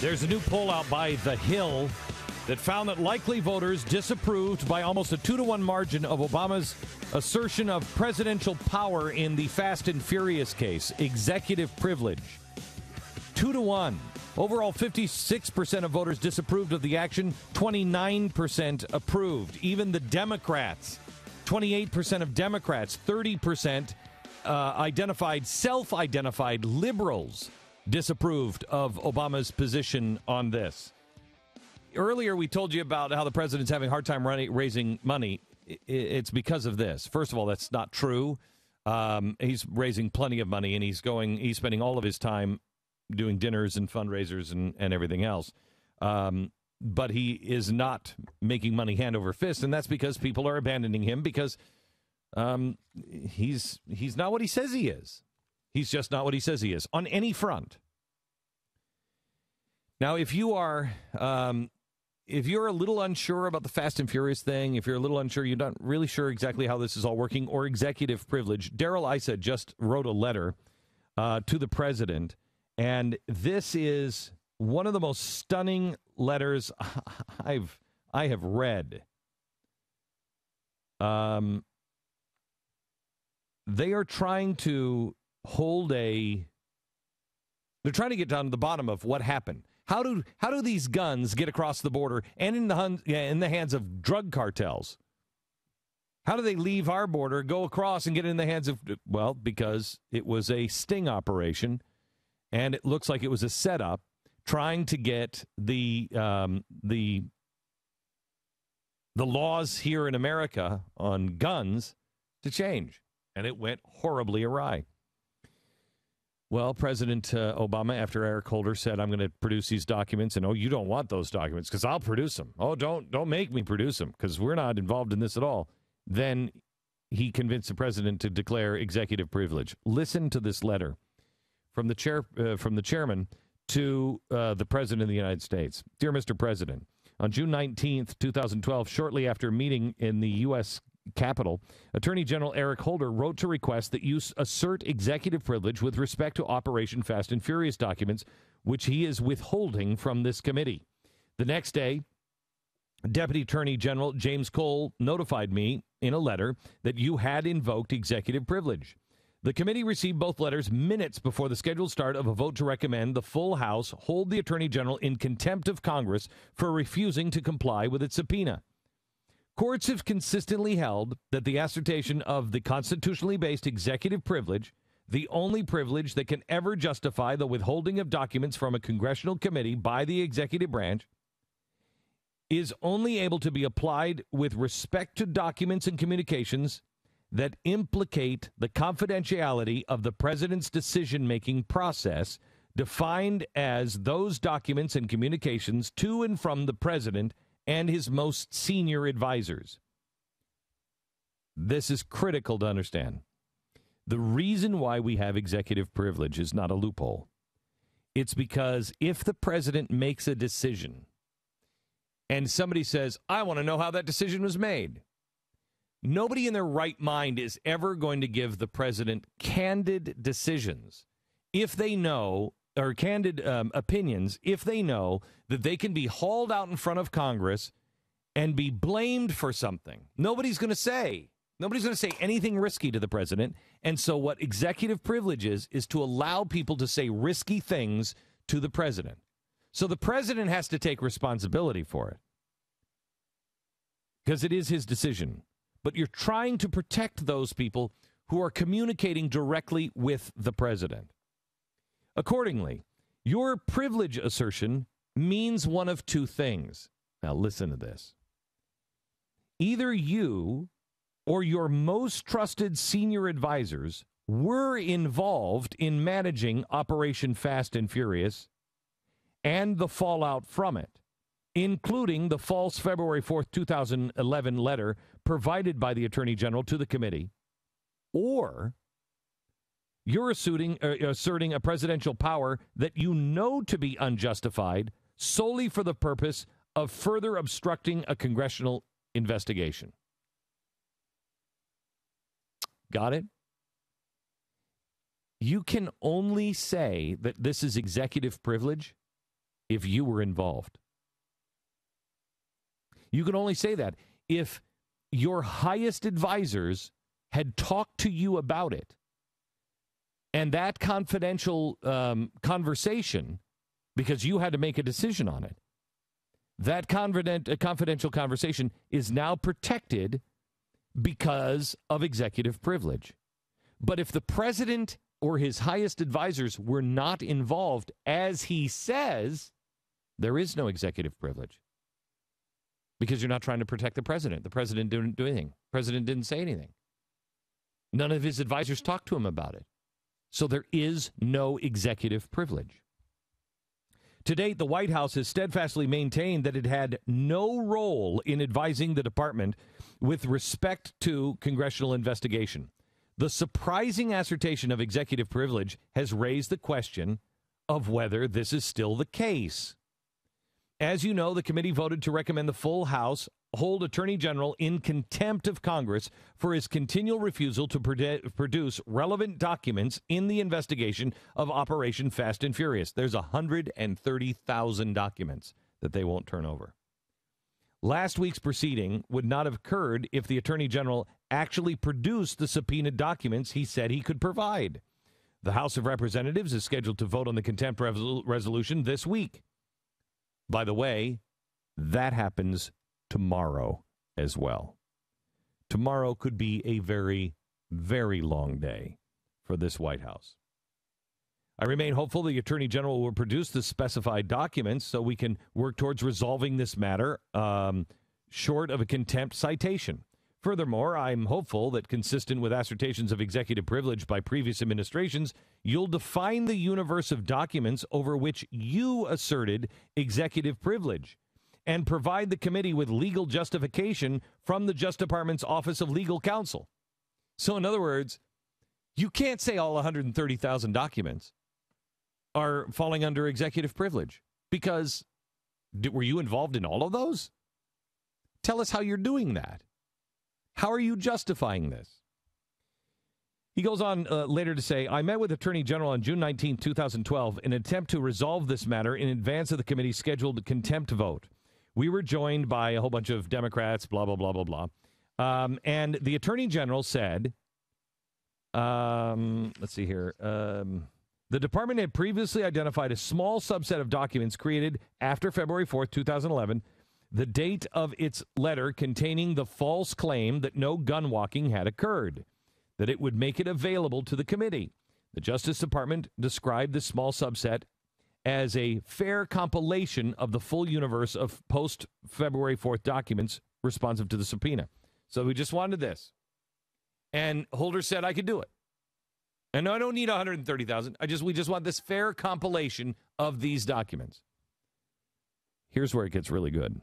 There's a new poll out by The Hill that found that likely voters disapproved by almost a 2-to-1 margin of Obama's assertion of presidential power in the Fast and Furious case, executive privilege. 2-to-1. Overall, 56% of voters disapproved of the action, 29% approved. Even the Democrats, 28% of Democrats, 30% self-identified liberals disapproved of Obama's position on this. Earlier, we told you about how the president's having a hard time raising money. It's because of this. First of all, that's not true. He's raising plenty of money, and he's spending all of his time doing dinners and fundraisers and everything else. But he is not making money hand over fist, and that's because people are abandoning him because he's not what he says he is. He's just not what he says he is on any front. Now, if you're a little unsure about the Fast and Furious thing, if you're a little unsure, you're not really sure exactly how this is all working, or executive privilege, Darrell Issa just wrote a letter to the president, and this is one of the most stunning letters I have read. They are trying to they're trying to get down to the bottom of what happened. How do these guns get across the border and in the hands of drug cartels? How do they leave our border, go across, and get in the hands of, well, because it was a sting operation, and it looks like it was a setup trying to get the laws here in America on guns to change, and it went horribly awry. Well, President Obama, after Eric Holder said, I'm going to produce these documents, and, you don't want those documents because I'll produce them. Oh, don't make me produce them because we're not involved in this at all. Then he convinced the president to declare executive privilege. Listen to this letter from the chairman to the president of the United States. Dear Mr. President, on June 19th, 2012, shortly after a meeting in the U.S. Capitol, Attorney General Eric Holder wrote to request that you assert executive privilege with respect to Operation Fast and Furious documents, which he is withholding from this committee. The next day, Deputy Attorney General James Cole notified me in a letter that you had invoked executive privilege. The committee received both letters minutes before the scheduled start of a vote to recommend the full House hold the Attorney General in contempt of Congress for refusing to comply with its subpoena. Courts have consistently held that the assertion of the constitutionally based executive privilege, the only privilege that can ever justify the withholding of documents from a congressional committee by the executive branch, is only able to be applied with respect to documents and communications that implicate the confidentiality of the president's decision-making process, defined as those documents and communications to and from the president and his most senior advisors. This is critical to understand. The reason why we have executive privilege is not a loophole. It's because if the president makes a decision and somebody says, I want to know how that decision was made, nobody in their right mind is ever going to give the president candid decisions if they know, or candid opinions, if they know that they can be hauled out in front of Congress and be blamed for something. Nobody's going to say anything risky to the president. And so what executive privilege is to allow people to say risky things to the president. So the president has to take responsibility for it because it is his decision. But you're trying to protect those people who are communicating directly with the president. Accordingly, your privilege assertion means one of two things. Now listen to this. Either you or your most trusted senior advisors were involved in managing Operation Fast and Furious and the fallout from it, including the false February 4th, 2011 letter provided by the Attorney General to the committee, or you're asserting a presidential power that you know to be unjustified solely for the purpose of further obstructing a congressional investigation. Got it? You can only say that this is executive privilege if you were involved. You can only say that if your highest advisors had talked to you about it. And that confidential conversation, because you had to make a decision on it, that confidential conversation is now protected because of executive privilege. But if the president or his highest advisors were not involved, as he says, there is no executive privilege. Because you're not trying to protect the president. The president didn't do anything. The president didn't say anything. None of his advisors talked to him about it. So there is no executive privilege. To date, the White House has steadfastly maintained that it had no role in advising the department with respect to congressional investigation. The surprising assertion of executive privilege has raised the question of whether this is still the case. As you know, the committee voted to recommend the full House hold Attorney General in contempt of Congress for his continual refusal to produce relevant documents in the investigation of Operation Fast and Furious. There's 130,000 documents that they won't turn over. Last week's proceeding would not have occurred if the Attorney General actually produced the subpoenaed documents he said he could provide. The House of Representatives is scheduled to vote on the contempt resolution this week. By the way, that happens tomorrow as well. Tomorrow could be a very, very long day for this White House. I remain hopeful the Attorney General will produce the specified documents so we can work towards resolving this matter short of a contempt citation. Furthermore, I'm hopeful that, consistent with assertions of executive privilege by previous administrations, you'll define the universe of documents over which you asserted executive privilege and provide the committee with legal justification from the Justice Department's Office of Legal Counsel. So, in other words, you can't say all 130,000 documents are falling under executive privilege because were you involved in all of those? Tell us how you're doing that. How are you justifying this? He goes on later to say, I met with Attorney General on June 19, 2012, in an attempt to resolve this matter in advance of the committee's scheduled contempt vote. We were joined by a whole bunch of Democrats, blah, blah, blah, blah, blah. And the Attorney General said, let's see here. The department had previously identified a small subset of documents created after February 4th, 2011, the date of its letter containing the false claim that no gun walking had occurred, that it would make it available to the committee. The Justice Department described this small subset as a fair compilation of the full universe of post-February 4th documents responsive to the subpoena. So we just wanted this. And Holder said I could do it. And I don't need 130,000. We just want this fair compilation of these documents. Here's where it gets really good.